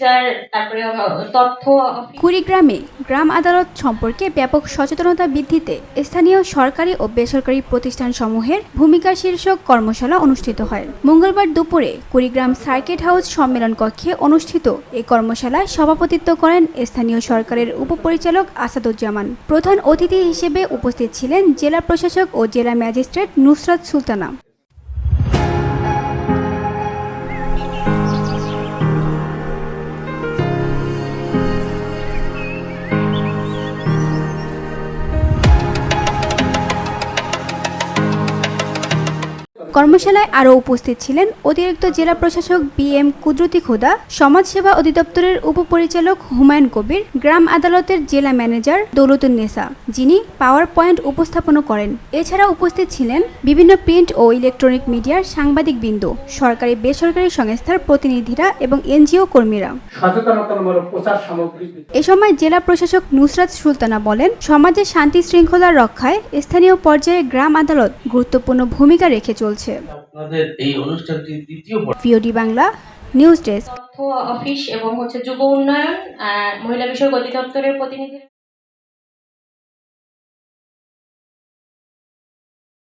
Officer, তারপরে তথ্য office. কুড়িগ্রামে গ্রাম আদালত সম্পর্কে ব্যাপক সচেতনতা বৃদ্ধিতে স্থানীয় সরকারি ও বেসরকারি প্রতিষ্ঠানসমূহের ভূমিকা শীর্ষক কর্মশালা অনুষ্ঠিত হয়। মঙ্গলবার দুপুরে কুড়িগ্রাম সার্কিট হাউস সম্মেলন কক্ষে অনুষ্ঠিত এই কর্মশালায় সভাপতিত্ব করেন স্থানীয় সরকারের উপপরিচালক আসাদুজ্জামান। প্রধান অতিথি হিসেবে উপস্থিত ছিলেন জেলা প্রশাসক ও জেলা ম্যাজিস্ট্রেট নুসরাত সুলতানা। কর্মশালায় আরও উপস্থিত ছিলেন অতিরিক্ত জেলা প্রশাসক BM কুদরতি খোদা, সমাজসেবা অধিদপ্তরের উপপরিচালক হুমায়ুন কবির, গ্রাম আদালতের জেলা ম্যানেজার দৌলতুন্নেসা, যিনি পাওয়ার পয়েন্ট উপস্থাপন করেন। এছাড়া উপস্থিত ছিলেন বিভিন্ন প্রিন্ট ও ইলেকট্রনিক মিডিয়ার সাংবাদিকবৃন্দ, সরকারি বেসরকারি সংস্থার প্রতিনিধিরা এবং NGO কর্মীরা। এ সময় জেলা প্রশাসক নুসরাত সুলতানা বলেন, সমাজে শান্তি শৃঙ্খলা রক্ষায় স্থানীয় পর্যায়ে গ্রাম আদালত গুরুত্বপূর্ণ ভূমিকা রেখে চলছে। আপনাদের এই অনুষ্ঠানটি দ্বিতীয় VOD বাংলা নিউজ ডেস্ক। তথ্য অফিস এবং যুব উন্নয়ন, মহিলা বিষয়ক অধিদপ্তরের প্রতিনিধি।